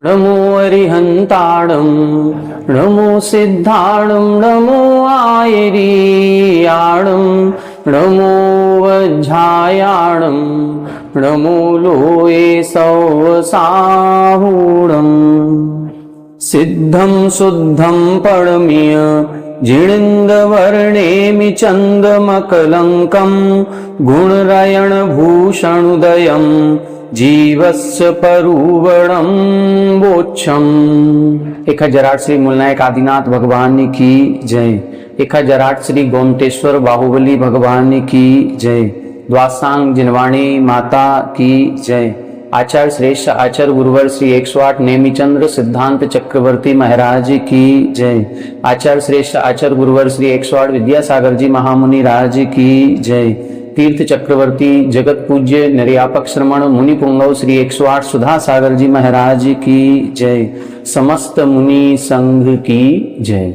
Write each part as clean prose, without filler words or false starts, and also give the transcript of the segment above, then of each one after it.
नमो अरिहंताणं नमो सिद्धाणं नमो आयरीयाणं नमो वज्झायाणं नमो लोये सौसाहूणम् सिद्धं शुद्धं परमीय जिणिन्दवर्णेमि चन्दमकलङ्कं गुणरयणभूषणुदयं जीवस्य परुवणं बोच्छम। 1008 श्री मूलनायक आदिनाथ भगवान की जय। 1008 श्री गोमटेश्वर बाहुबली भगवान की जय। द्वासांग जिनवाणी माता की जय। आचार्य श्रेष्ठ आचार्य गुरुवर श्री 108 नेमिचंद्र सिद्धांत चक्रवर्ती महाराज की जय। आचार्य श्रेष्ठ आचार्य गुरुवर श्री 108 विद्यासागर जी महामुनि राज की जय। तीर्थ चक्रवर्ती जगत पूज्य निर्यापक श्रमण मुनि पुंगव श्री 108 सुधा सागर जी महाराज की जय। समस्त मुनि संघ की जय।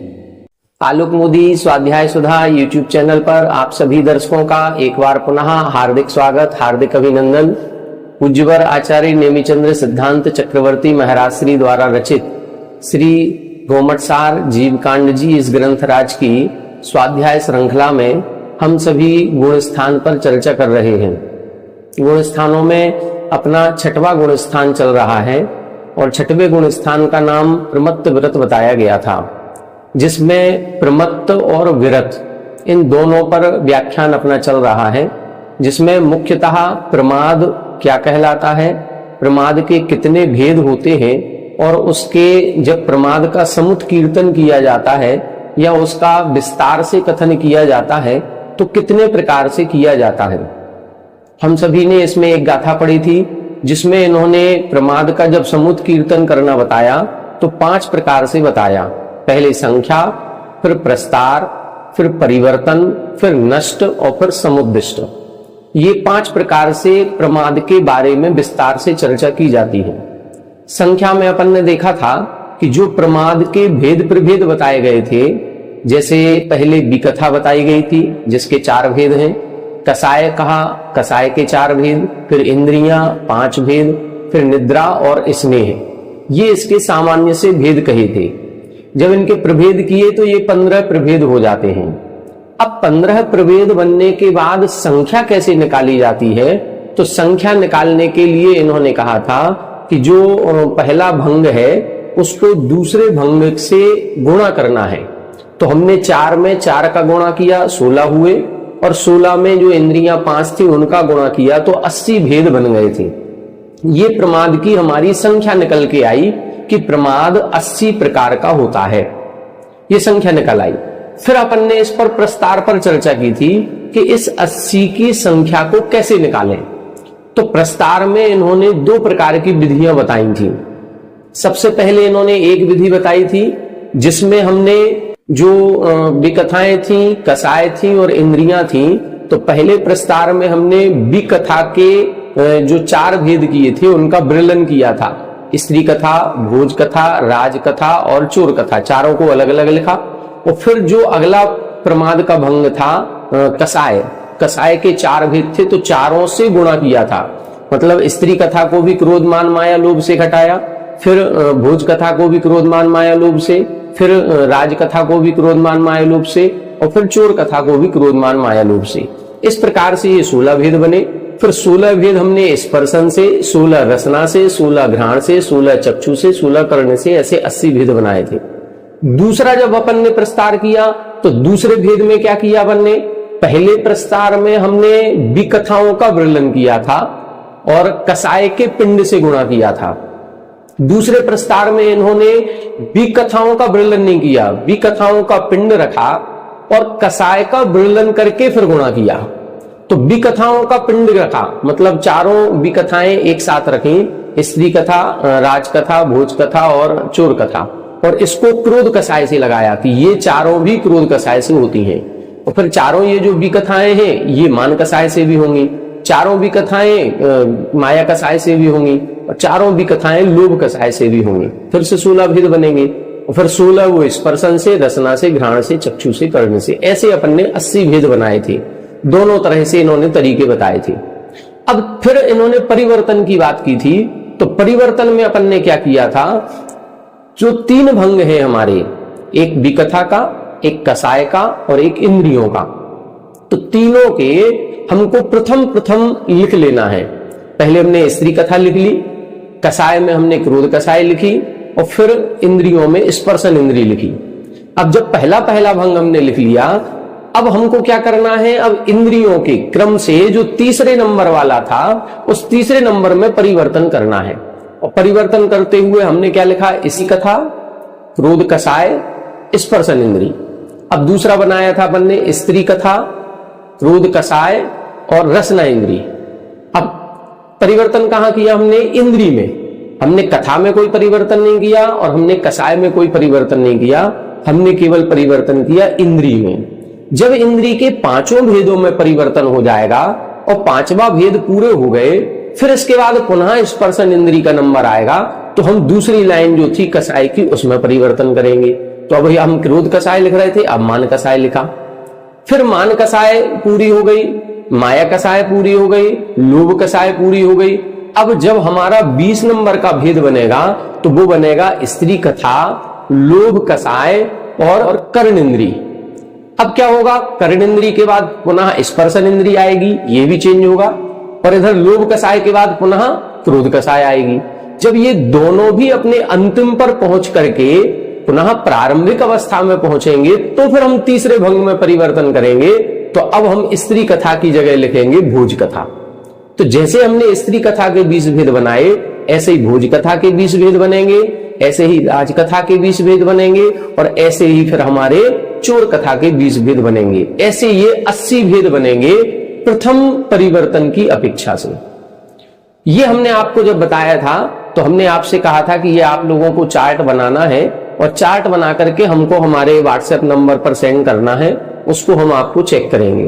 आलोक मोदी स्वाध्याय सुधा यूट्यूब चैनल पर आप सभी दर्शकों का एक बार पुनः हार्दिक स्वागत, हार्दिक अभिनंदन। पूज्यवर आचार्य नेमिचंद्र सिद्धांत चक्रवर्ती महाराज श्री द्वारा रचित श्री गोमटसार जीवकांड जी इस ग्रंथराज की स्वाध्याय श्रृंखला में हम सभी गुण स्थान पर चर्चा कर रहे हैं। गुण स्थानों में अपना 6वां गुण स्थान चल रहा है और 6वें गुण स्थान का नाम प्रमत्त विरत बताया गया था, जिसमें प्रमत्त और विरत इन दोनों पर व्याख्यान अपना चल रहा है, जिसमें मुख्यतः प्रमाद क्या कहलाता है, प्रमाद के कितने भेद होते हैं और उसके जब प्रमाद का समुत कीर्तन किया जाता है या उसका विस्तार से कथन किया जाता है तो कितने प्रकार से किया जाता है। हम सभी ने इसमें एक गाथा पढ़ी थी जिसमें इन्होंने प्रमाद का जब समुत कीर्तन करना बताया तो 5 प्रकार से बताया। पहले संख्या, फिर प्रस्तार, फिर परिवर्तन, फिर नष्ट और फिर समुद्दिष्ट। ये 5 प्रकार से प्रमाद के बारे में विस्तार से चर्चा की जाती है। संख्या में अपन ने देखा था कि जो प्रमाद के भेद प्रभेद बताए गए थे, जैसे पहले विकथा बताई गई थी जिसके 4 भेद हैं, कसाय कहा, कसाय के 4 भेद, फिर इंद्रियां 5 भेद, फिर निद्रा और स्नेह, ये इसके सामान्य से भेद कहे थे। जब इनके प्रभेद किए तो ये 15 प्रभेद हो जाते हैं। अब 15 प्रभेद बनने के बाद संख्या कैसे निकाली जाती है, तो संख्या निकालने के लिए इन्होंने कहा था कि जो पहला भंग है उसको दूसरे भंग से गुणा करना है। तो हमने 4 में 4 का गुणा किया, 16 हुए, और 16 में जो इंद्रियां 5 थी उनका गुणा किया तो 80 भेद बन गए थे। ये प्रमाद की हमारी संख्या निकल के आई कि प्रमाद 80 प्रकार का होता है। ये संख्या निकल आई। फिर अपन ने इस पर प्रस्तार पर चर्चा की थी कि इस 80 की संख्या को कैसे निकालें। तो प्रस्तार में इन्होंने 2 प्रकार की विधियां बताई थी। सबसे पहले इन्होंने एक विधि बताई थी जिसमें हमने जो विकथाएं थी, कसाय थी और इंद्रियां थी, तो पहले प्रस्तार में हमने विकथा के जो 4 भेद किए थे उनका वर्णन किया था। स्त्री कथा, भोज कथा, राज कथा और चोर कथा, चारों को अलग अलग लिखा। और फिर जो अगला प्रमाद का भंग था कसाय, कसाय के 4 भेद थे तो चारों से गुणा किया था। मतलब स्त्री कथा को भी क्रोध मान माया लोभ से घटाया, फिर भोज कथा को भी क्रोध मान माया लोभ से, फिर राज कथा को भी क्रोध मान माया लोभ से, और फिर चोर कथा को भी क्रोध मान माया लोभ से। इस प्रकार से ये 16 भेद बने। फिर 16 भेद हमने स्पर्शन से, 16 रसना से, 16 घ्राण से, 16 चक्षु से, 16 कर्ण से, ऐसे 80 भेद बनाए थे। दूसरा जब अपन ने प्रस्तार किया तो दूसरे भेद में क्या किया अपन ने, पहले प्रस्तार में हमने विकथाओं का वर्णन किया था और कसाय के पिंड से गुणा किया था। दूसरे प्रस्तार में इन्होंने विकथाओं का वर्णन नहीं किया, विकथाओं का पिंड रखा और कसाय का वर्णन करके फिर गुणा किया। तो विकथाओं का पिंड रखा, मतलब चारों विकथाएं एक साथ रखी, स्त्री कथा, राज कथा, भोज कथा और चोर कथा, और इसको क्रोध कसाय से लगाया कि ये चारों भी क्रोध कसाय से होती हैं। और फिर चारों ये जो विकथाएं हैं ये मान कसाय से भी होंगी, चारों भी कथाएं माया कसाय से भी होंगी और चारों भी कथाएं लोभ कसाय से भी होंगी। फिर से 16 भेद बनेंगे और फिर 16 वो स्पर्शन से, रसना से, घ्राण से, चक्षु से, कर्ण से, ऐसे अपन ने 80 भेद बनाए थे। दोनों तरह से इन्होंने तरीके बताए थे। अब फिर इन्होंने परिवर्तन की बात की थी तो परिवर्तन में अपन ने क्या किया था, जो 3 भंग है हमारे, एक विकथा का, एक कसाय का और एक इंद्रियों का, तो तीनों के हमको प्रथम लिख लेना है। पहले हमने स्त्री कथा लिख ली, कसाय में हमने क्रोध कसाय लिखी और फिर इंद्रियों में स्पर्शन इंद्री लिखी। अब जब पहला भंग हमने लिख लिया, अब हमको क्या करना है, अब इंद्रियों के क्रम से जो तीसरे नंबर वाला था उस तीसरे नंबर में परिवर्तन करना है। और परिवर्तन करते हुए हमने क्या लिखा, इसी कथा, क्रोध कसाय, स्पर्शन इंद्री। अब दूसरा बनाया था अपन ने स्त्री कथा, क्रोध कसाय और रसना इंद्री। अब परिवर्तन कहां किया हमने, इंद्री में। हमने कथा में कोई परिवर्तन नहीं किया और हमने कसाय में कोई परिवर्तन नहीं किया, हमने केवल परिवर्तन किया इंद्री में। जब इंद्री के 5 भेदों में परिवर्तन हो जाएगा और 5वां भेद पूरे हो गए, फिर इसके बाद पुनः स्पर्शन इंद्री का नंबर आएगा, तो हम दूसरी लाइन जो थी कसाय की उसमें परिवर्तन करेंगे। तो अब हम क्रोध कसाय लिख रहे थे, अब मान कसाय लिखा, फिर मान कसाय पूरी हो गई, माया कसाय पूरी हो गई, लोभ कसाय पूरी हो गई। अब जब हमारा 20 नंबर का भेद बनेगा तो वो बनेगा स्त्री कथा, लोभ कसाय और कर्ण इंद्री। अब क्या होगा, कर्ण इंद्री के बाद पुनः स्पर्शन इंद्री आएगी, ये भी चेंज होगा, और इधर लोभ कसाय के बाद पुनः क्रोध कसाय आएगी। जब ये दोनों भी अपने अंतिम पर पहुंच करके पुनः प्रारंभिक अवस्था में पहुंचेंगे तो फिर हम तीसरे भंग में परिवर्तन करेंगे। तो अब हम स्त्री कथा की जगह लिखेंगे भोज कथा। तो जैसे हमने स्त्री कथा के 20 भेद बनाए, ऐसे ही भोज कथा के 20 भेद बनेंगे, ऐसे ही राजकथा के 20 भेद बनेंगे और ऐसे ही फिर हमारे चोर कथा के 20 भेद बनेंगे। ऐसे ये 80 भेद बनेंगे प्रथम परिवर्तन की अपेक्षा से। ये हमने आपको जब बताया था तो हमने आपसे कहा था कि ये आप लोगों को चार्ट बनाना है और चार्ट बना करके हमको हमारे व्हाट्सएप नंबर पर सेंड करना है, उसको हम आपको चेक करेंगे।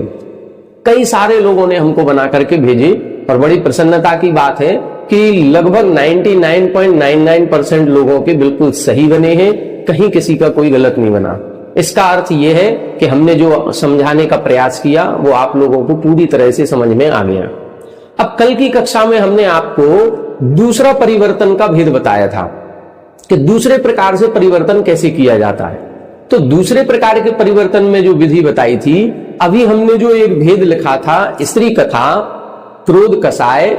कई सारे लोगों ने हमको बना करके भेजे और बड़ी प्रसन्नता की बात है कि लगभग 99.99% लोगों के बिल्कुल सही बने हैं, कहीं किसी का कोई गलत नहीं बना। इसका अर्थ यह है कि हमने जो समझाने का प्रयास किया वो आप लोगों को पूरी तरह से समझ में आ गया। अब कल की कक्षा में हमने आपको दूसरा परिवर्तन का भेद बताया था कि दूसरे प्रकार से परिवर्तन कैसे किया जाता है। तो दूसरे प्रकार के परिवर्तन में जो विधि बताई थी, अभी हमने जो एक भेद लिखा था स्त्री कथा, क्रोध कसाय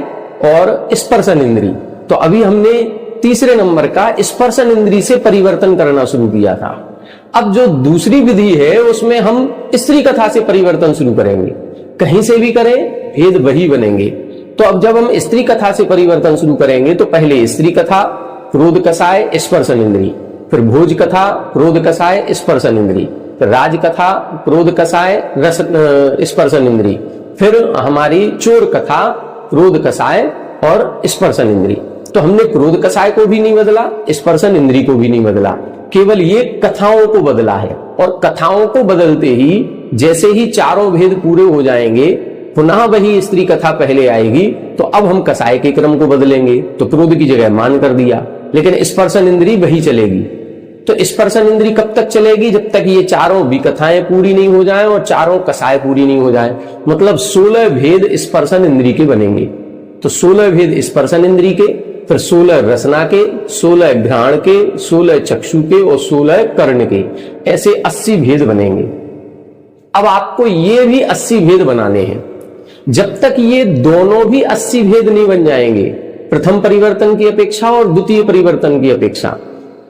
और स्पर्शन इंद्री, तो अभी हमने तीसरे नंबर का स्पर्शन इंद्री से परिवर्तन करना शुरू किया था। अब जो दूसरी विधि है उसमें हम स्त्री कथा से परिवर्तन शुरू करेंगे, कहीं से भी करें भेद वही बनेंगे। तो अब जब हम स्त्री कथा से परिवर्तन शुरू करेंगे तो पहले स्त्री कथा, क्रोध कसाय, स्पर्शन इंद्री, फिर भोज कथा, क्रोध कसाय, स्पर्शन इंद्री, फिर राज कथा, क्रोध कसाय, स्पर्शन इंद्री, फिर हमारी चोर कथा, क्रोध कसाय और स्पर्शन इंद्री। तो हमने क्रोध कसाय को भी नहीं बदला, स्पर्शन इंद्री को भी नहीं बदला, केवल ये कथाओं को बदला है। और कथाओं को बदलते ही जैसे ही चारों भेद पूरे हो जाएंगे पुनः वही स्त्री कथा पहले आएगी, तो अब हम कसाय के क्रम को बदलेंगे। तो क्रोध की जगह मान कर दिया, लेकिन स्पर्शन इंद्री वही चलेगी। तो स्पर्शन इंद्री कब तक चलेगी, जब तक ये चारों भी कथाएं पूरी नहीं हो जाएं और चारों कसाय पूरी नहीं हो जाएं। मतलब 16 भेद स्पर्शन इंद्री के बनेंगे। तो 16 भेद स्पर्शन इंद्री के, फिर 16 रसना के, 16 घ्राण के, 16 चक्षु के और 16 कर्ण के, ऐसे 80 भेद बनेंगे। अब आपको ये भी 80 भेद बनाने हैं। जब तक ये दोनों भी 80 भेद नहीं बन जाएंगे, प्रथम परिवर्तन की अपेक्षा और द्वितीय परिवर्तन की अपेक्षा,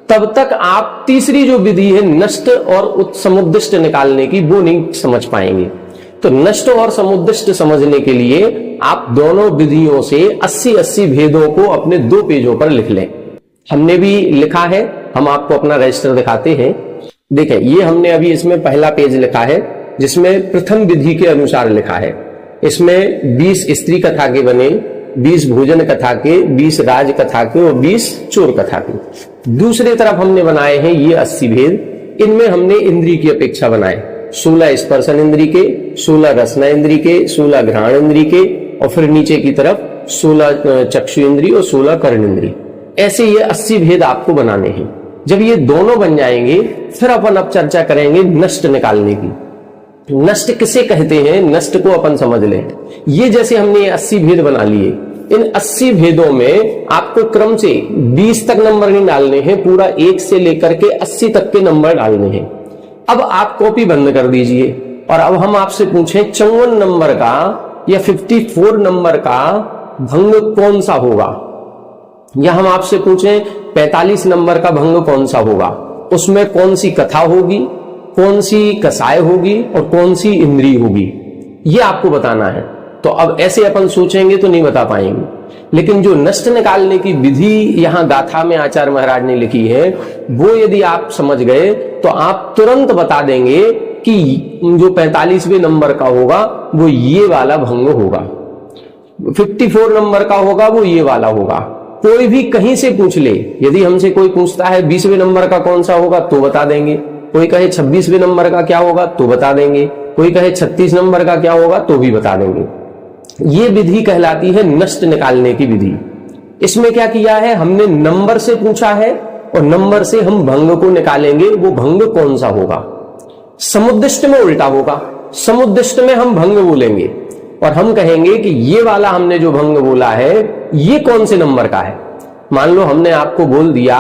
तब तक आप तीसरी जो विधि है नष्ट और समुद्दिष्ट निकालने की, वो नहीं समझ पाएंगे। तो नष्ट और समुद्दिष्ट समझने के लिए आप दोनों विधियों से 80-80 भेदों को अपने 2 पेजों पर लिख लें। हमने भी लिखा है, हम आपको अपना रजिस्टर दिखाते हैं। देखें, ये हमने अभी इसमें पहला पेज लिखा है जिसमें प्रथम विधि के अनुसार लिखा है। इसमें 20 स्त्री कथा के बने, 20 भोजन कथा के, 20 राज कथा के और 20 चोर कथा के। दूसरी तरफ हमने बनाए हैं ये 80 भेद। इनमें हमने इंद्री की अपेक्षा बनाए, 16 स्पर्शन इंद्री के, 16 रसना इंद्री के, 16 घ्राण इंद्री के और फिर नीचे की तरफ 16 चक्षु इंद्री और 16 कर्ण इंद्री। ऐसे ये 80 भेद आपको बनाने हैं। जब ये दोनों बन जाएंगे फिर अपन अब चर्चा करेंगे नष्ट निकालने की। नष्ट किसे कहते हैं, नष्ट को अपन समझ लें। ये जैसे हमने 80 भेद बना लिए, इन 80 भेदों में आपको क्रम से 20 तक नंबर नहीं डालने हैं, पूरा 1 से लेकर के 80 तक के नंबर डालने हैं। अब आप कॉपी बंद कर दीजिए और अब हम आपसे पूछें 54 नंबर का या 54 नंबर का भंग कौन सा होगा, या हम आपसे पूछें 45 नंबर का भंग कौन सा होगा, उसमें कौन सी कथा होगी, कौन सी कसाय होगी और कौन सी इंद्री होगी, ये आपको बताना है। तो अब ऐसे अपन सोचेंगे तो नहीं बता पाएंगे, लेकिन जो नष्ट निकालने की विधि यहां गाथा में आचार्य महाराज ने लिखी है, वो यदि आप समझ गए तो आप तुरंत बता देंगे कि जो 45वें नंबर का होगा वो ये वाला भंग होगा, 54 नंबर का होगा वो ये वाला होगा। कोई भी कहीं से पूछ ले, यदि हमसे कोई पूछता है 20वें नंबर का कौन सा होगा तो बता देंगे, कोई कहे 26वें नंबर का क्या होगा तो बता देंगे, कोई कहे 36 नंबर का क्या होगा तो भी बता देंगे। ये विधि कहलाती है नष्ट निकालने की विधि। इसमें क्या किया है, हमने नंबर से पूछा है और नंबर से हम भंग को निकालेंगे, वो भंग कौन सा होगा। समुद्दिष्ट में उल्टा होगा, समुद्दिष्ट में हम भंग बोलेंगे और हम कहेंगे कि ये वाला हमने जो भंग बोला है ये कौन से नंबर का है। मान लो हमने आपको बोल दिया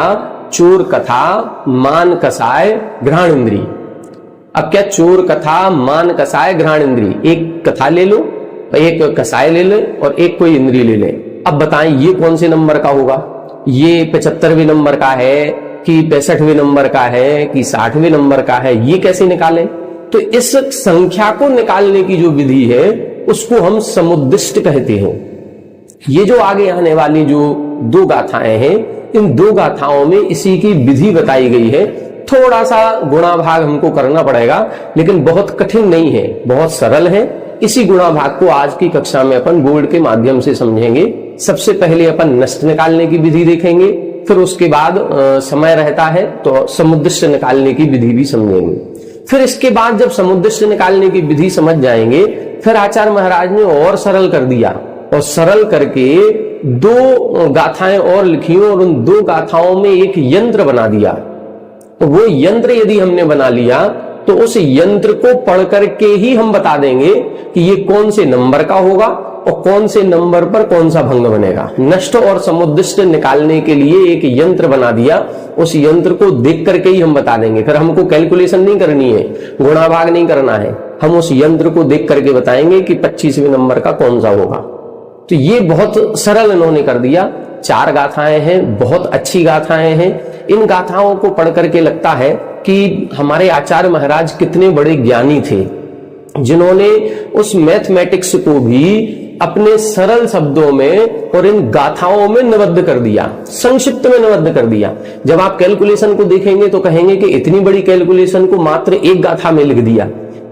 चोर कथा, मान कसाय, घ्राण इंद्री। अब क्या चोर कथा, मान कसाय, घ्राण इंद्री, एक कथा ले लो, एक कसाय ले ले और एक कोई इंद्री ले ले। अब बताएं ये कौन से नंबर का होगा, ये 75वें नंबर का है कि 65वें नंबर का है कि 60वें नंबर का है, ये कैसे निकालें। तो इस संख्या को निकालने की जो विधि है उसको हम समुद्दिष्ट कहते हैं। ये जो आगे आने वाली जो 2 गाथाएं हैं, इन 2 गाथाओं में इसी की विधि बताई गई है। थोड़ा सा गुणा भाग हमको करना पड़ेगा, लेकिन बहुत कठिन नहीं है, बहुत सरल है। इसी गुणा भाग को आज की कक्षा में अपन बोर्ड के माध्यम से समझेंगे। सबसे पहले अपन नष्ट निकालने की विधि देखेंगे, फिर उसके बाद समय रहता है तो समुद्दिष्ट निकालने की विधि भी समझेंगे। फिर इसके बाद जब समुद्दिष्ट निकालने की विधि समझ जाएंगे, फिर आचार्य महाराज ने और सरल कर दिया और सरल करके 2 गाथाएं और लिखी और उन 2 गाथाओं में एक यंत्र बना दिया। तो वो यंत्र यदि हमने बना लिया तो उस यंत्र को पढ़ करके ही हम बता देंगे कि ये कौन से नंबर का होगा और कौन से नंबर पर कौन सा भंग बनेगा। नष्ट और समुद्दिष्ट निकालने के लिए एक यंत्र बना दिया, उस यंत्र को देख करके ही हम बता देंगे। फिर हमको कैलकुलेशन नहीं करनी है, गुणा भाग नहीं करना है, हम उस यंत्र को देख करके बताएंगे कि 25वें नंबर का कौन सा होगा। तो ये बहुत सरल इन्होंने कर दिया। 4 गाथाएं हैं, बहुत अच्छी गाथाएं हैं। इन गाथाओं को पढ़ करके लगता है कि हमारे आचार्य महाराज कितने बड़े ज्ञानी थे, जिन्होंने उस मैथमेटिक्स को भी अपने सरल शब्दों में और इन गाथाओं में निबद्ध कर दिया, संक्षिप्त में निबद्ध कर दिया। जब आप कैलकुलेशन को देखेंगे तो कहेंगे कि इतनी बड़ी कैलकुलेशन को मात्र एक गाथा में लिख दिया।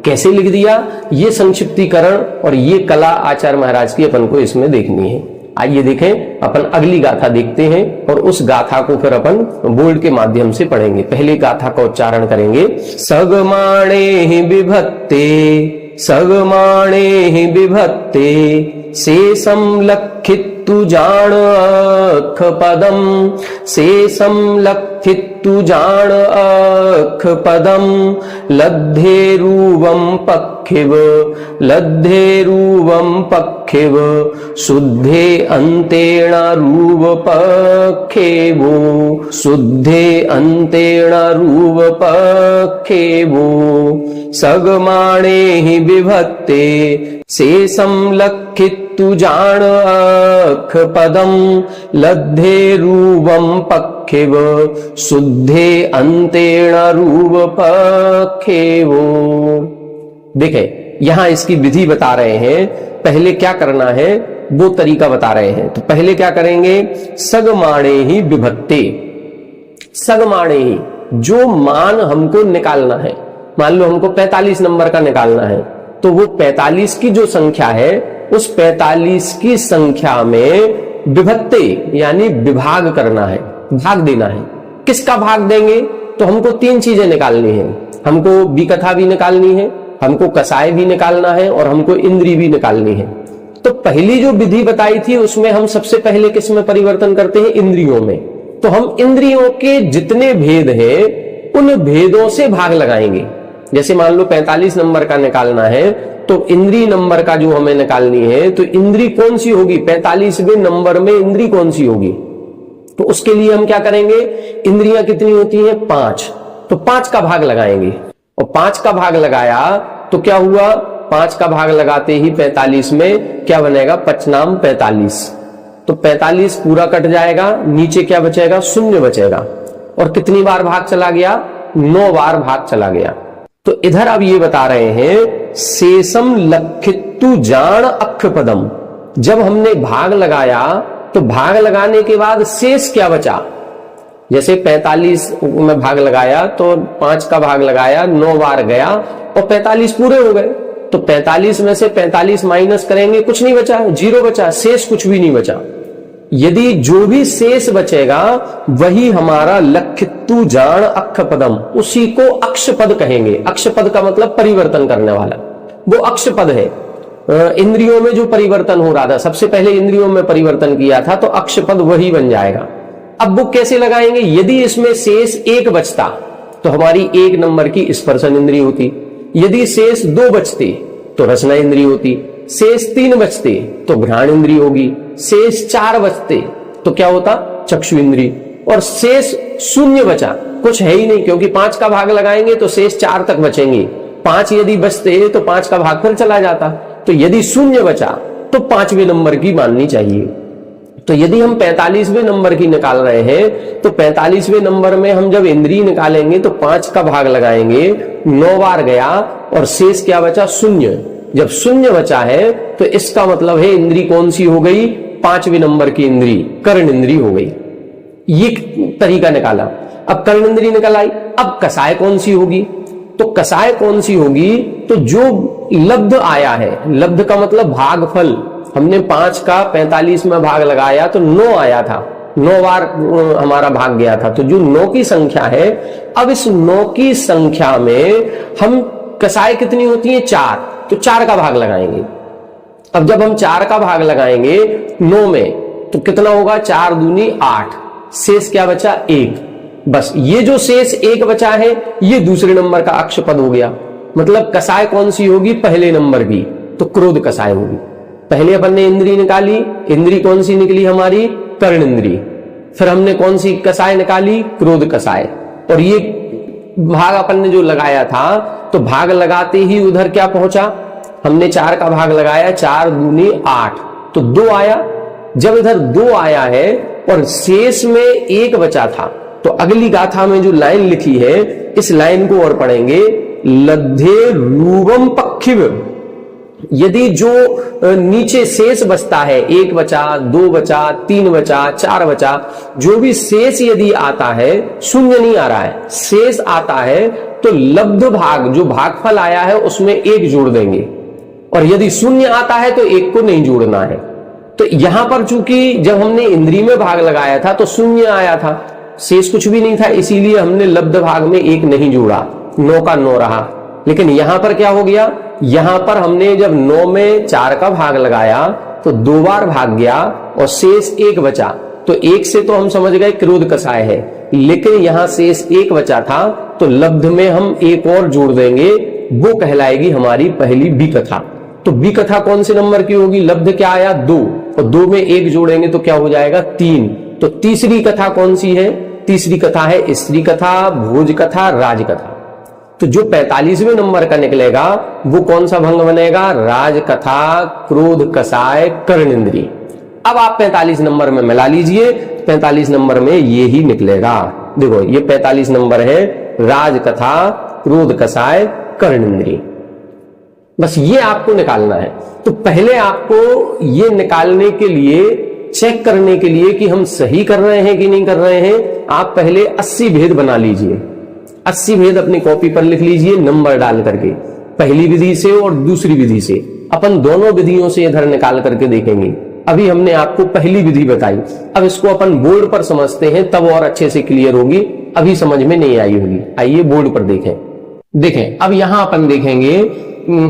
कैसे लिख दिया, ये संक्षिप्तीकरण और ये कला आचार्य महाराज की अपन को इसमें देखनी है। आइए देखें, अपन अगली गाथा देखते हैं और उस गाथा को फिर अपन बोर्ड के माध्यम से पढ़ेंगे। पहले गाथा का उच्चारण करेंगे। सगमाणे विभत्ते, सगमाणे विभत्ते, शेषम लक्षित्तु जान अख पदम, शेषम लक्षित्तु जान अख पदम, लद्धेरुवं पक्षिव, लद्धेरुवं पक्षिव, शुद्धे अंतेण रूप पक्षेवो, शुद्धे अंतेण रूप पक्षेवो, सगमाणे विभत्ते, शेषम लक्षित्तु जान अख पदम, लद्धेरुवं पक्षिव, शुद्धे अंतेण रूप पक्षेवो। देखें, यहां इसकी विधि बता रहे हैं। पहले क्या करना है वो तरीका बता रहे हैं। तो पहले क्या करेंगे, सगमाणे ही विभत्ते, सगमाणे ही, जो मान हमको निकालना है, मान लो हमको 45 नंबर का निकालना है, तो वो 45 की जो संख्या है उस 45 की संख्या में विभत्ते यानी विभाग करना है, भाग देना है। किसका भाग देंगे, तो हमको 3 चीजें निकालनी है। हमको विकथा भी निकालनी है, हमको कसाय भी निकालना है और हमको इंद्री भी निकालनी है। तो पहली जो विधि बताई थी उसमें हम सबसे पहले किस में परिवर्तन करते हैं, इंद्रियों में। तो हम इंद्रियों के जितने भेद हैं उन भेदों से भाग लगाएंगे। जैसे मान लो 45 नंबर का निकालना है, तो इंद्री नंबर का जो हमें निकालनी है, तो इंद्री कौन सी होगी 45वें नंबर में, इंद्री कौन सी होगी? तो उसके लिए हम क्या करेंगे, इंद्रियां कितनी होती हैं 5, तो 5 का भाग लगाएंगे, और 5 का भाग लगाया तो क्या हुआ, 5 का भाग लगाते ही 45 में क्या बनेगा, 5 नाम 45, तो 45 पूरा कट जाएगा, नीचे क्या बचेगा, शून्य बचेगा, और कितनी बार भाग चला गया, 9 बार भाग चला गया। तो इधर अब ये बता रहे हैं शेषम लक्षितु जान अक्ष पदम, जब हमने भाग लगाया तो भाग लगाने के बाद शेष क्या बचा, जैसे 45 में भाग लगाया तो 5 का भाग लगाया, 9 बार गया और 45 पूरे हो गए, तो 45 में से 45 माइनस करेंगे, कुछ नहीं बचा, 0 बचा, शेष कुछ भी नहीं बचा। यदि जो भी शेष बचेगा वही हमारा लक्षितु जान अक्ष पदम, उसी को अक्ष पद कहेंगे। अक्ष पद का मतलब परिवर्तन करने वाला, वो अक्ष पद है। इंद्रियों में जो परिवर्तन हो रहा था, सबसे पहले इंद्रियों में परिवर्तन किया था, तो अक्ष पद वही बन जाएगा। अब वो कैसे लगाएंगे, यदि इसमें शेष 1 बचता तो हमारी 1 नंबर की स्पर्शन इंद्रिय होती, यदि शेष 2 बचते तो रसना इंद्रिय होती, शेष 3 बचते तो घ्राण इंद्रिय होगी, शेष 4 बचते तो क्या होता, चक्षु इंद्रिय, और शेष शून्य बचा, कुछ है ही नहीं, क्योंकि 5 का भाग लगाएंगे तो शेष 4 तक बचेंगे, 5 यदि बचते तो 5 का भाग फिर चला जाता, तो यदि शून्य बचा तो 5वें नंबर की माननी चाहिए। तो यदि हम 45वें नंबर की निकाल रहे हैं तो 45वें नंबर में हम जब इंद्रिय निकालेंगे तो 5 का भाग लगाएंगे, 9 बार गया और शेष क्या बचा, शून्य। जब शून्य बचा है तो इसका मतलब है इंद्री कौन सी हो गई, 5वें नंबर की इंद्री कर्ण इंद्री हो गई। ये तरीका निकाला। अब कर्ण इंद्री निकल आई, अब कसाय कौन सी होगी, तो कसाय कौन सी होगी, तो जो लब्ध आया है, लब्ध का मतलब भागफल, हमने 5 का 45 में भाग लगाया तो 9 आया था, 9 बार हमारा भाग गया था, तो जो 9 की संख्या है, अब इस 9 की संख्या में हम कसाय कितनी होती है 4, तो 4 का भाग लगाएंगे। अब जब हम 4 का भाग लगाएंगे 9 में तो कितना होगा, 4 दूनी 8, शेष क्या बचा 1, बस ये जो शेष 1 बचा है ये दूसरे नंबर का अक्ष पद हो गया। मतलब कसाय कौन सी होगी, पहले नंबर की, तो क्रोध कसाय होगी। पहले अपन ने इंद्री निकाली, इंद्री कौन सी निकली हमारी, कर्ण इंद्री, फिर हमने कौन सी कसाय निकाली, क्रोध कसाय, और ये भाग अपन ने जो लगाया था तो भाग लगाते ही उधर क्या पहुंचा, हमने 4 का भाग लगाया, 4 दूनी 8, तो 2 आया। जब इधर 2 आया है और शेष में 1 बचा था, तो अगली गाथा में जो लाइन लिखी है इस लाइन को और पढ़ेंगे, लब्धे रूपम पक्षिव, यदि जो नीचे शेष बचता है, 1 बचा, 2 बचा, 3 बचा, 4 बचा, जो भी शेष यदि आता है, शून्य नहीं आ रहा है, शेष आता है, तो लब्ध भाग जो भागफल आया है उसमें 1 जोड़ देंगे, और यदि शून्य आता है तो 1 को नहीं जोड़ना है। तो यहां पर चूंकि जब हमने इंद्री में भाग लगाया था तो शून्य आया था, शेष कुछ भी नहीं था, इसीलिए हमने लब्ध भाग में 1 नहीं जोड़ा, 9 का 9 रहा। लेकिन यहां पर क्या हो गया, यहां पर हमने जब 9 में 4 का भाग लगाया तो 2 बार भाग गया और शेष 1 बचा, तो 1 से तो हम समझ गए क्रोध कसाय है, लेकिन यहां शेष 1 बचा था तो लब्ध में हम 1 और जोड़ देंगे, वो कहलाएगी हमारी पहली बी कथा। तो बी कथा कौन से नंबर की होगी, लब्ध क्या आया 2, और 2 में 1 जोड़ेंगे तो क्या हो जाएगा 3। तो तीसरी कथा कौन सी है, तीसरी कथा है स्त्री कथा, भोज कथा, राज कथा। तो जो 45वें नंबर का निकलेगा वो कौन सा भंग बनेगा, राज कथा, क्रोध कसाय, कर्ण इंद्री। अब आप 45 नंबर में मिला लीजिए, 45 नंबर में ये ही निकलेगा। देखो ये 45 नंबर है, राज कथा, क्रोध कसाय, कर्ण इंद्री, बस ये आपको निकालना है। तो पहले आपको ये निकालने के लिए, चेक करने के लिए कि हम सही कर रहे हैं कि नहीं कर रहे हैं, आप पहले 80 भेद बना लीजिए। 80 भेद अपनी कॉपी पर लिख लीजिए नंबर डाल करके, पहली विधि से और दूसरी विधि से। अपन दोनों विधियों से इधर निकाल करके देखेंगे। अभी हमने आपको पहली विधि बताई, अब इसको अपन बोर्ड पर समझते हैं, तब और अच्छे से क्लियर होगी, अभी समझ में नहीं आई होगी। आइए बोर्ड पर देखें। अब यहां अपन देखेंगे,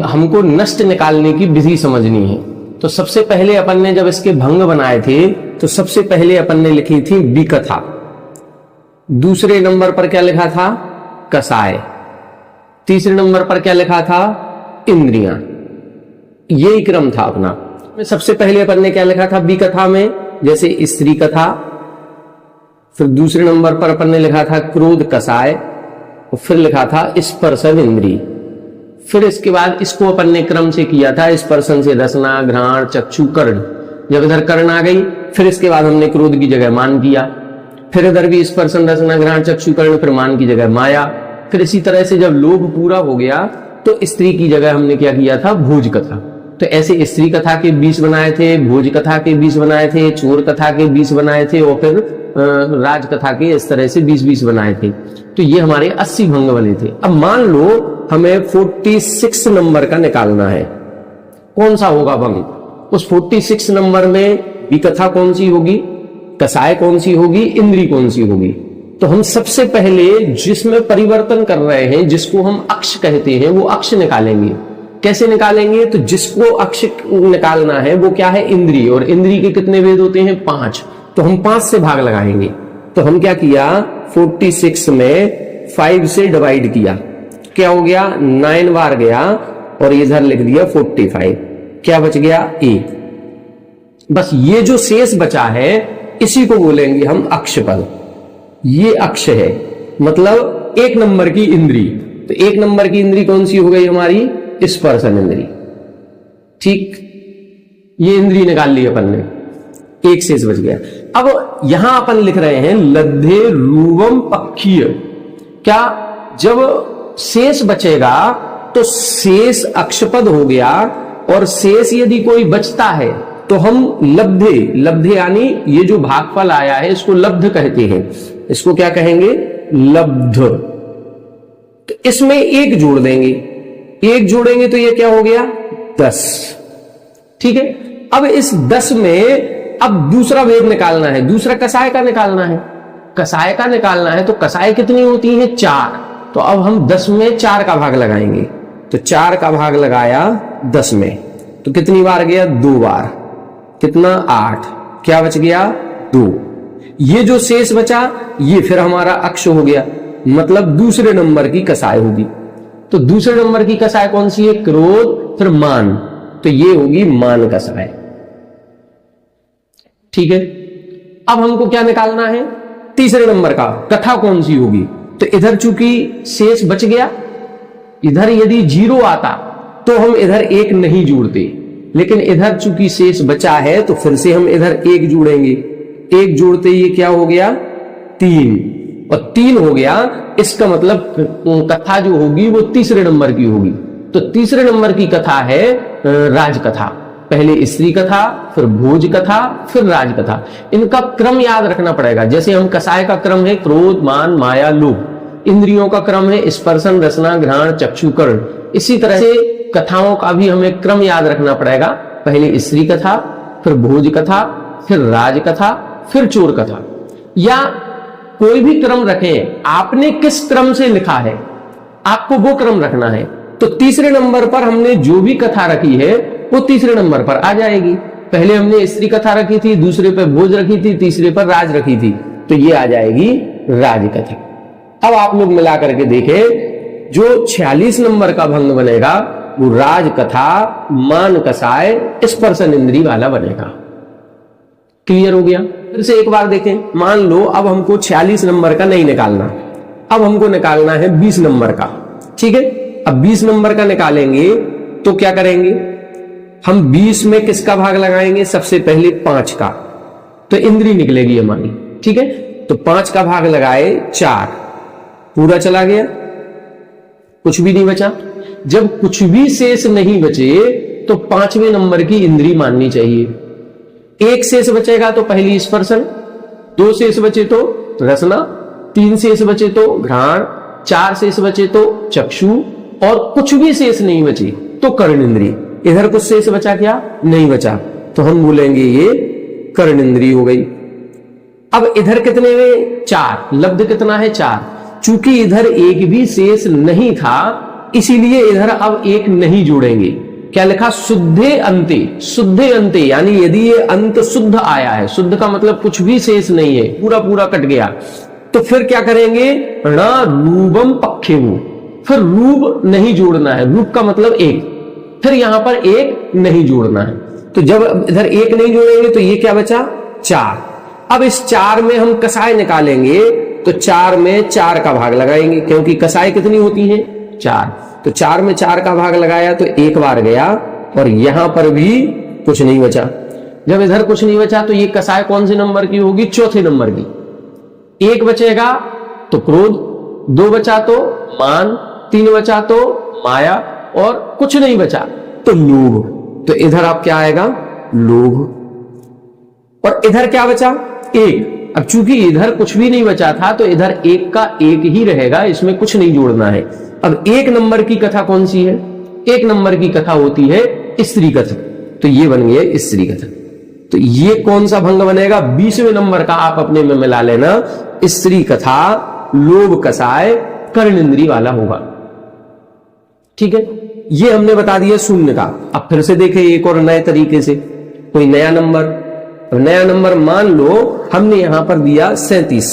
हमको नष्ट निकालने की विधि समझनी है। तो सबसे पहले अपन ने जब इसके भंग बनाए थे तो सबसे पहले अपन ने लिखी थी विकथा, दूसरे नंबर पर क्या लिखा था, कसाय, तीसरे नंबर पर क्या लिखा था? इंद्रियां। यही क्रम था अपना। सबसे पहले अपन ने क्या लिखा था बी कथा में? जैसे स्त्री कथा। फिर दूसरे नंबर पर अपन ने लिखा था क्रोध कसाय, और फिर लिखा था स्पर्शन इंद्री। फिर इसके बाद इसको अपन ने क्रम से किया था, स्पर्शन से रसना, घ्राण, चक्षु, कर्ण। जब इधर कर्ण आ गई, फिर इसके बाद हमने क्रोध की जगह मान किया। फिर इधर भी स्पर्शन, रसना, घ्राण, चक्षु, कर्ण, फिर मान की जगह माया। फिर इसी तरह से जब लोभ पूरा हो गया तो स्त्री की जगह हमने क्या किया था? भोज कथा। तो ऐसे स्त्री कथा के 20 बनाए थे, भोज कथा के 20 बनाए थे, चोर कथा के 20 बनाए थे, और फिर राज कथा के इस तरह से 20-20 बनाए थे। तो ये हमारे 80 भंग बने थे। अब मान लो हमें 46 नंबर का निकालना है। कौन सा होगा भंग? उस 46 नंबर में विकथा कौन सी होगी, कसाय कौन सी होगी, इंद्री कौन सी होगी? तो हम सबसे पहले जिसमें परिवर्तन कर रहे हैं, जिसको हम अक्ष कहते हैं, वो अक्ष निकालेंगे। कैसे निकालेंगे? तो जिसको अक्ष निकालना है वो क्या है? इंद्री। और इंद्री के कितने वेद होते हैं? 5। तो हम 5 से भाग लगाएंगे। तो हम क्या किया? 46 में 5 से डिवाइड किया, क्या हो गया? 9 बार गया, और इधर लिख दिया 45। क्या बच गया? ए। बस ये जो शेष बचा है इसी को बोलेंगे हम अक्षपद। ये अक्ष है, मतलब 1 नंबर की इंद्री। तो 1 नंबर की इंद्री कौन सी हो गई हमारी? स्पर्शन इंद्री। ठीक, ये इंद्री निकाल ली अपन ने, एक शेष बच गया। अब यहां अपन लिख रहे हैं लब्धे रूपम पक्षीय। क्या जब शेष बचेगा तो शेष अक्षपद हो गया, और शेष यदि कोई बचता है तो हम लब्धे, लब्धे यानी ये जो भागफल आया है इसको लब्ध कहते हैं। इसको क्या कहेंगे? लब्ध। तो इसमें 1 जोड़ देंगे, 1 जोड़ेंगे तो ये क्या हो गया? 10। ठीक है। अब इस 10 में अब दूसरा वेद निकालना है, दूसरा कसाय का निकालना है। कसाय का निकालना है तो कसाय कितनी होती है? 4। तो अब हम 10 में 4 का भाग लगाएंगे। तो 4 का भाग लगाया 10 में, तो कितनी बार गया? 2 बार। कितना? 8। क्या बच गया? 2। ये जो शेष बचा ये फिर हमारा अक्ष हो गया, मतलब दूसरे नंबर की कसाय होगी। तो दूसरे नंबर की कसाय कौन सी है? क्रोध, फिर मान। तो ये होगी मान कसाय। ठीक है। अब हमको क्या निकालना है? तीसरे नंबर का कथा कौन सी होगी? तो इधर चूंकि शेष बच गया, इधर यदि 0 आता तो हम इधर 1 नहीं जोड़ते, लेकिन इधर चूंकि शेष बचा है तो फिर से हम इधर 1 जोड़ेंगे। 1 जोड़ते ये क्या हो गया? 3। और 3 हो गया, इसका मतलब कथा जो होगी वो तीसरे नंबर की होगी। तो तीसरे नंबर की कथा है राजकथा। पहले स्त्री कथा, फिर भोज कथा, फिर राजकथा। इनका क्रम याद रखना पड़ेगा। जैसे हम कसाय का क्रम है क्रोध, मान, माया, लोभ। इंद्रियों का क्रम है स्पर्शन, रसना, घ्राण, चक्षु, कर्ण। इसी तरह से कथाओं का भी हमें क्रम याद रखना पड़ेगा। पहले स्त्री कथा, फिर भोज कथा, फिर राजकथा, फिर चोर कथा। या कोई भी क्रम रखें, आपने किस क्रम से लिखा है आपको वो क्रम रखना है। तो तीसरे नंबर पर हमने जो भी कथा रखी है वो तीसरे नंबर पर आ जाएगी। पहले हमने स्त्री कथा रखी थी, दूसरे पर भोज रखी थी, तीसरे पर राज रखी थी, तो ये आ जाएगी राजकथा। अब आप लोग मिला करके देखें, जो 46 नंबर का भंग बनेगा वो राजकथा, मान कसाय, स्पर्शन इंद्री वाला बनेगा। क्लियर हो गया? फिर से एक बार देखें। मान लो अब हमको 46 नंबर का नहीं निकालना, अब हमको निकालना है 20 नंबर का। ठीक है। अब 20 नंबर का निकालेंगे तो क्या करेंगे हम? 20 में किसका भाग लगाएंगे? सबसे पहले 5 का, तो इंद्री निकलेगी हमारी। ठीक है। तो 5 का भाग लगाए 4, पूरा चला गया, कुछ भी नहीं बचा। जब कुछ भी शेष नहीं बचे तो 5वें नंबर की इंद्री माननी चाहिए। 1 शेष बचेगा तो पहली स्पर्शन, 2 शेष बचे तो रसना, 3 शेष बचे तो घ्राण, 4 शेष बचे तो चक्षु, और कुछ भी शेष नहीं बचे तो कर्ण इंद्री। इधर कुछ शेष बचा क्या? नहीं बचा, तो हम बोलेंगे ये कर्ण इंद्री हो गई। अब इधर कितने में? 4। लब्ध कितना है? 4। चूंकि इधर एक भी शेष नहीं था इसीलिए इधर अब 1 नहीं जोड़ेंगे। क्या लिखा? शुद्धे अंते। शुद्धे अंते यानी यदि ये अंत शुद्ध आया है, शुद्ध का मतलब कुछ भी शेष नहीं है, पूरा पूरा कट गया, तो फिर क्या करेंगे? ण रूपम पक्षेवु। फिर रूप नहीं जोड़ना है, रूप का मतलब एक, फिर यहां पर एक नहीं जोड़ना है। तो जब इधर एक नहीं जोड़ेंगे तो ये क्या बचा, 4। अब इस 4 में हम कसाय निकालेंगे तो 4 में 4 का भाग लगाएंगे, क्योंकि कसाय कितनी होती है, 4। तो 4 में 4 का भाग लगाया तो एक बार गया, और यहां पर भी कुछ नहीं बचा। जब इधर कुछ नहीं बचा तो ये कसाय कौन से नंबर की होगी, चौथे नंबर की। 1 बचेगा तो क्रोध, 2 बचा तो मान, 3 बचा तो माया, और कुछ नहीं बचा तो लोभ। तो इधर आप क्या आएगा, लोभ। और इधर क्या बचा, 1। अब चूंकि इधर कुछ भी नहीं बचा था तो इधर 1 का 1 ही रहेगा, इसमें कुछ नहीं जोड़ना है। अब 1 नंबर की कथा कौन सी है, 1 नंबर की कथा होती है स्त्री कथा। तो ये बन गया स्त्री कथा। तो ये कौन सा भंग बनेगा, 20वें नंबर का आप अपने में मिला लेना, स्त्री कथा लोभ कसाय कर्ण इंद्री वाला होगा। ठीक है, ये हमने बता दिया शून्य का। अब फिर से देखें एक और नए तरीके से, कोई नया नंबर। नया नंबर मान लो हमने यहां पर दिया 37।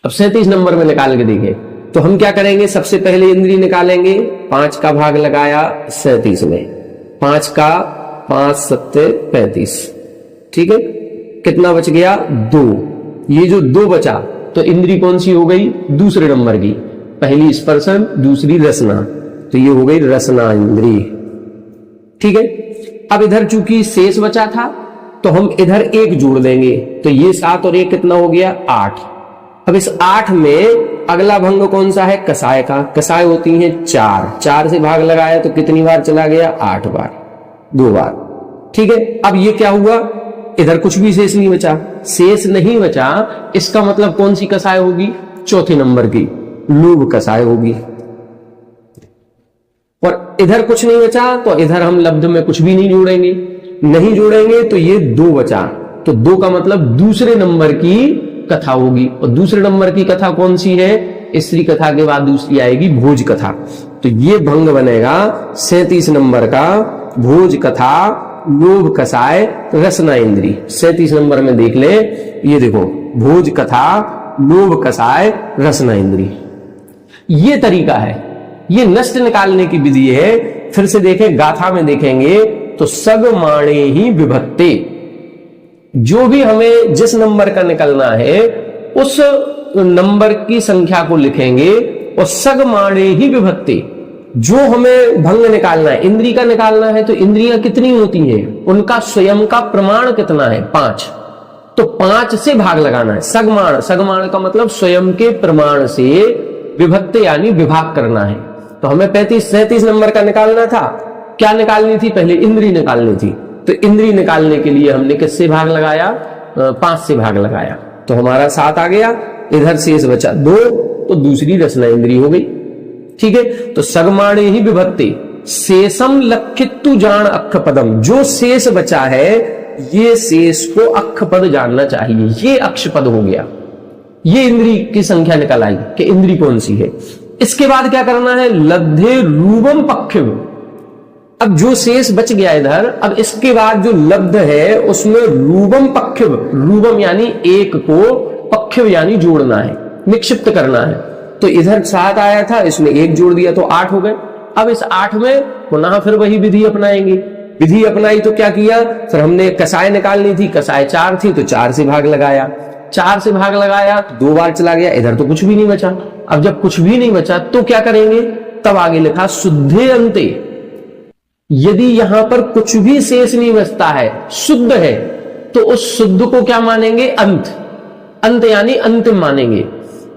अब 37 नंबर में निकाल के देखें तो हम क्या करेंगे, सबसे पहले इंद्री निकालेंगे, 5 का भाग लगाया 37 में, 5 का 5 7 35। ठीक है, कितना बच गया, 2। ये जो 2 बचा तो इंद्री कौन सी हो गई, दूसरे नंबर की। पहली स्पर्शन, दूसरी रसना, तो ये हो गई रसना इंद्री। ठीक है, अब इधर चूंकि शेष बचा था तो हम इधर 1 जोड़ देंगे, तो ये 7 और 1 कितना हो गया, 8। अब इस 8 में अगला भंग कौन सा है, कसाय का। कसाय होती है 4, 4 से भाग लगाया तो कितनी बार चला गया, 8 बार, 2 बार। ठीक है, अब ये क्या हुआ, इधर कुछ भी शेष नहीं बचा। शेष नहीं बचा, इसका मतलब कौन सी कसाय होगी, चौथे नंबर की लोभ कसाय होगी। और इधर कुछ नहीं बचा तो इधर हम लब्ध में कुछ भी नहीं जोड़ेंगे, नहीं जोड़ेंगे तो ये 2 बचा, तो 2 का मतलब दूसरे नंबर की कथा होगी। और दूसरे नंबर की कथा कौन सी है, स्त्री कथा के बाद दूसरी आएगी भोज कथा। तो ये भंग बनेगा 37 नंबर का, भोज कथा लोभ कसाय रसना इंद्री। 37 नंबर में देख ले, ये देखो, भोज कथा लोभ कसाय रसना इंद्री। ये तरीका है, ये नष्ट निकालने की विधि है। फिर से देखें, गाथा में देखेंगे तो सगमाणे ही विभक्ते, जो भी हमें जिस नंबर का निकलना है उस नंबर की संख्या को लिखेंगे, और सगमाणे ही विभक्ते, जो हमें भंग निकालना है, इंद्री का निकालना है, तो इंद्रियां कितनी होती हैं, उनका स्वयं का प्रमाण कितना है, 5। तो 5 से भाग लगाना है। सगमाण, सगमाण का मतलब स्वयं के प्रमाण से विभक्ते यानी विभाग करना है। तो हमें 37 नंबर का निकालना था, क्या निकालनी थी, पहले इंद्री निकालनी थी। तो इंद्री निकालने के लिए हमने किससे भाग लगाया, 5 से भाग लगाया, तो हमारा 7 आ गया। इधर शेष बचा 2, तो दूसरी रसना इंद्री हो गई। ठीक है, तो सगमाणे ही विभक्ति शेषम लक्षितु जान अक्ष पदम, जो शेष बचा है ये शेष को अक्ष पद जानना चाहिए, ये अक्ष पद हो गया। ये इंद्री की संख्या निकल आई कि इंद्री कौन सी है। इसके बाद क्या करना है, लब्धे रूपम पक्षिव। अब जो शेष बच गया इधर, अब इसके बाद जो लब्ध है उसमें रूपम पक्षिव, रूपम यानी एक को, पक्षिव यानी जोड़ना है, निक्षिप्त करना है। तो इधर 7 आया था, इसमें 1 जोड़ दिया तो 8 हो गए। अब इस 8 में पुनः फिर वही विधि अपनाएंगे। विधि अपनाई तो क्या किया, फिर हमने कसाय निकालनी थी, कसाय 4 थी तो 4 से भाग लगाया, 4 से भाग लगाया तो 2 बार चला गया, इधर तो कुछ भी नहीं बचा। अब जब कुछ भी नहीं बचा तो क्या करेंगे, तब आगे लिखा शुद्धे अंते। यदि यहां पर कुछ भी शेष नहीं बचता है, शुद्ध है, तो उस शुद्ध को क्या मानेंगे, अंत। अंत यानी अंतिम मानेंगे।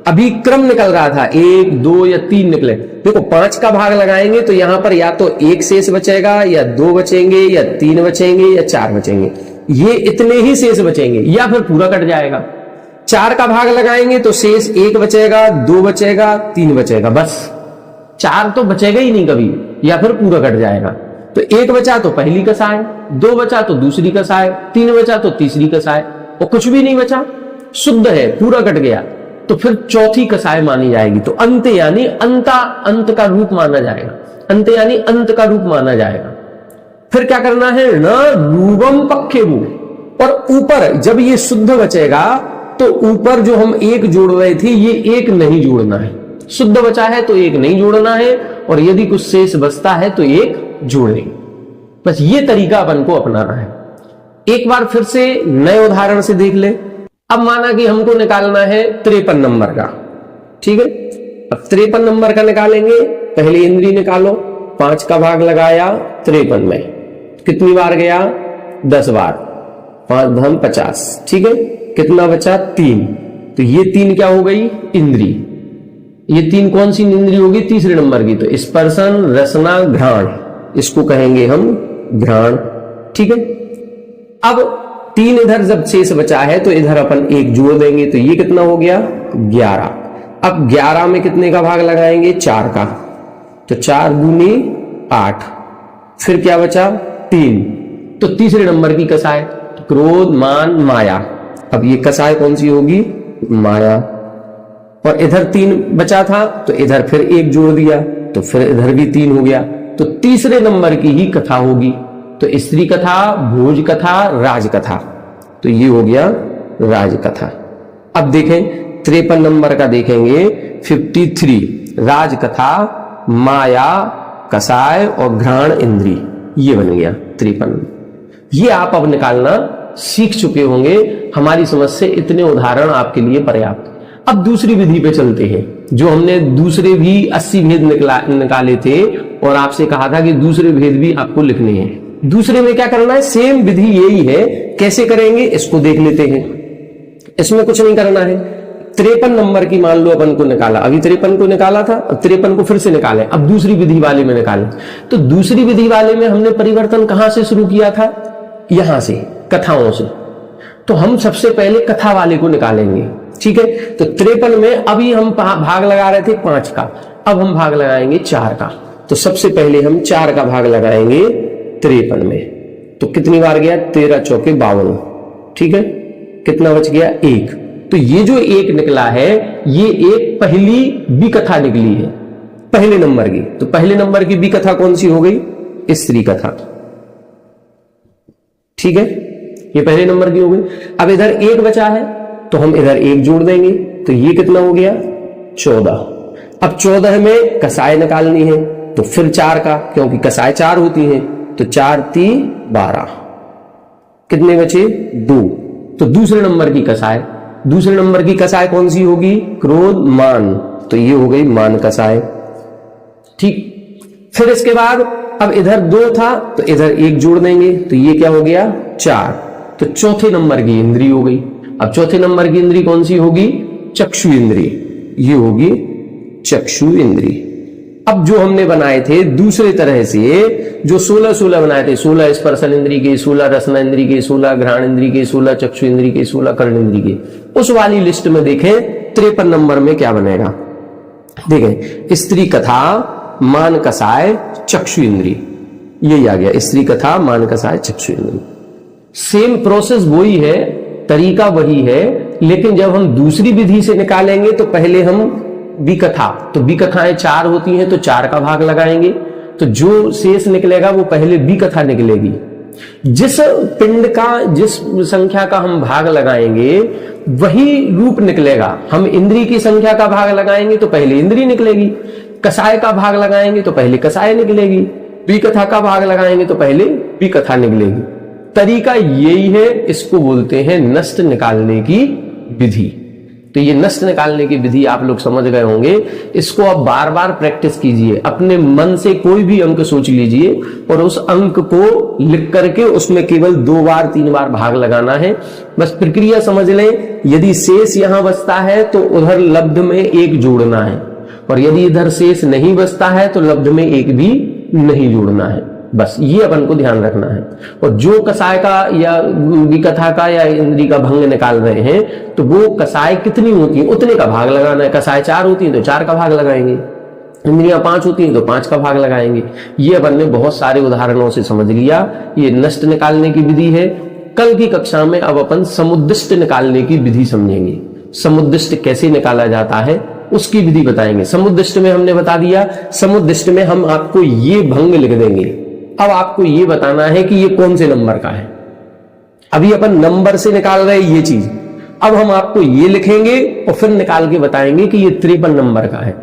अभी क्रम निकल रहा था 1 2 या 3 निकले, देखो 5 का भाग लगाएंगे तो यहां पर या तो 1 शेष बचेगा, या 2 बचेंगे, या 3 बचेंगे, या 4 बचेंगे। ये इतने ही शेष बचेंगे, या फिर पूरा कट जाएगा। 4 का भाग लगाएंगे तो शेष 1 बचेगा, 2 बचेगा, 3 बचेगा, बस 4 तो बचेगा ही नहीं कभी, या फिर पूरा कट जाएगा। तो 1 बचा तो पहली कसाय, 2 बचा तो दूसरी कसाय, 3 बचा तो तीसरी कसाय, और कुछ भी नहीं बचा, शुद्ध है, पूरा कट गया, तो फिर चौथी कसाय मानी जाएगी। तो अंत यानी अंता, अंत का रूप माना जाएगा, अंत यानी अंत का रूप माना जाएगा। फिर क्या करना है, न रूपम पक्षेबु, और ऊपर जब ये शुद्ध बचेगा तो ऊपर जो हम 1 जोड़ रहे थे ये 1 नहीं जोड़ना है, शुद्ध बचा है तो एक नहीं जोड़ना है, और यदि कुछ शेष बचता है तो एक जोड़ देंगे। बस ये तरीका अपन को अपनाना है। एक बार फिर से नए उदाहरण से देख ले। अब माना कि हमको निकालना है 53 नंबर का, ठीक है। अब 53 नंबर का निकालेंगे, पहले इंद्री निकालो, 5 का भाग लगाया 53 में, कितनी बार गया? 10 बार, 5 धम 50, ठीक है। कितना बचा? 3। तो ये 3 क्या हो गई? इंद्री। ये 3 कौन सी इंद्री होगी? तीसरे नंबर की। तो स्पर्शन, रसना, घ्राण, इसको कहेंगे हम घ्राण, ठीक है। अब 3 इधर जब शेष बचा है तो इधर अपन 1 जोड़ देंगे, तो ये कितना हो गया? 11। अब 11 में कितने का भाग लगाएंगे? 4 का, तो 4 दूनी 8, फिर क्या बचा? 3। तो तीसरे नंबर की कसाय, क्रोध, मान, माया। अब ये कसाय कौन सी होगी? माया। और इधर 3 बचा था तो इधर फिर 1 जोड़ दिया, तो फिर इधर भी 3 हो गया, तो तीसरे नंबर की ही कथा होगी। तो स्त्री कथा, भोज कथा, राज कथा, तो ये हो गया राज कथा। अब देखें 53 नंबर का देखेंगे, 53 राज कथा, माया, कसाय और घ्राण इंद्री, ये बन गया 53। ये आप अब निकालना सीख चुके होंगे। हमारी समझ से इतने उदाहरण आपके लिए पर्याप्त। अब दूसरी विधि पे चलते हैं, जो हमने दूसरे भी 80 भेद निकाले थे और आपसे कहा था कि दूसरे भेद भी आपको लिखने हैं। दूसरे में क्या करना है? सेम विधि यही है। कैसे करेंगे इसको देख लेते हैं। इसमें कुछ नहीं करना है। 53 नंबर की मान लो अपन को निकाला, अभी 53 को निकाला था, अब 53 को फिर से निकाले, अब दूसरी विधि वाले में निकाले। तो दूसरी विधि वाले में हमने परिवर्तन कहां से शुरू किया था? यहां से, कथाओं से। तो हम सबसे पहले कथा वाले को निकालेंगे, ठीक है। तो 53 में अभी हम भाग लगा रहे थे 5 का, अब हम भाग लगाएंगे 4 का। तो सबसे पहले हम 4 का भाग लगाएंगे 53 में। तो कितनी बार गया? 13 चौके 52, ठीक है। कितना बच गया? 1। तो ये जो 1 निकला है, ये एक पहली बी कथा निकली है, पहले नंबर की। तो पहले नंबर की बी कथा कौन सी हो गई? स्त्री कथा, ठीक है। ये पहले नंबर की हो गई। अब इधर 1 बचा है तो हम इधर 1 जोड़ देंगे, तो ये कितना हो गया? 14। अब 14 में कसाय निकालनी है, तो फिर 4 का, क्योंकि कसाय 4 होती हैं, तो 4 3 12। कितने बचे? 2। तो दूसरे नंबर की कसाय, दूसरे नंबर की कसाय कौन सी होगी? क्रोध, मान, तो ये हो गई मान कसाय, ठीक। फिर इसके बाद अब इधर 2 था तो इधर 1 जोड़ देंगे, तो ये क्या हो गया? 4। तो चौथे नंबर की इंद्री हो गई। अब चौथे नंबर की इंद्री कौन सी होगी? चक्षु इंद्री, ये होगी चक्षु इंद्री। अब जो हमने बनाए थे दूसरे तरह से, जो 16 बनाए थे, 16 स्पर्शन इंद्री के, 16 रसना इंद्री के, 16 घ्राण इंद्री के, 16 चक्षु इंद्री के, 16 कर्ण इंद्री के, उस वाली लिस्ट में देखें 53 नंबर में क्या बनेगा। देखें, स्त्री कथा, मान कसाय, चक्षु इंद्री, यही आ गया। स्त्री कथा, मान कसाय, चक्षु इंद्री। सेम प्रोसेस वही है, तरीका वही है, लेकिन जब हम दूसरी विधि से निकालेंगे तो पहले हम विकथा, तो विकथाएं 4 होती हैं, तो 4 का भाग लगाएंगे, तो जो शेष निकलेगा वो पहले विकथा निकलेगी। जिस पिंड का, जिस संख्या का हम भाग लगाएंगे वही रूप निकलेगा। हम इंद्री की संख्या का भाग लगाएंगे तो पहले इंद्री निकलेगी, कसाय का भाग लगाएंगे तो पहले कसाय निकलेगी, विकथा का भाग लगाएंगे तो पहले विकथा निकलेगी। तरीका यही है, इसको बोलते हैं नष्ट निकालने की विधि। तो ये नष्ट निकालने की विधि आप लोग समझ गए होंगे। इसको आप बार बार प्रैक्टिस कीजिए, अपने मन से कोई भी अंक सोच लीजिए और उस अंक को लिख करके उसमें केवल 2 बार 3 बार भाग लगाना है। बस प्रक्रिया समझ लें। यदि शेष यहां बचता है तो उधर लब्ध में 1 जोड़ना है, और यदि इधर शेष नहीं बचता है तो लब्ध में 1 भी नहीं जोड़ना है। बस ये अपन को ध्यान रखना है। और जो कसाय का या विकथा का या इंद्री का भंग निकाल रहे हैं तो वो कसाय कितनी होती है उतने का भाग लगाना है। कसाय 4 होती है तो 4 का भाग लगाएंगे, इंद्रियां 5 होती हैं तो 5 का भाग लगाएंगे। ये अपन ने बहुत सारे उदाहरणों से समझ लिया। ये नष्ट निकालने की विधि है। कल की कक्षा में अब अपन समुद्दिष्ट निकालने की विधि समझेंगे। समुद्दिष्ट कैसे निकाला जाता है उसकी विधि बताएंगे। समुद्दिष्ट में हमने बता दिया, समुद्दिष्ट में हम आपको ये भंग लिख देंगे। अब आपको ये बताना है कि ये कौन से नंबर का है। अभी अपन नंबर से निकाल रहे हैं ये चीज, अब हम आपको ये लिखेंगे और फिर निकाल के बताएंगे कि ये 53 नंबर का है।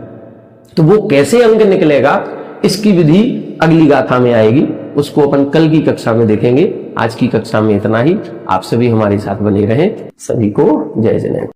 तो वो कैसे अंग निकलेगा, इसकी विधि अगली गाथा में आएगी, उसको अपन कल की कक्षा में देखेंगे। आज की कक्षा में इतना ही। आप सभी हमारे साथ बने रहें। सभी को जय जय।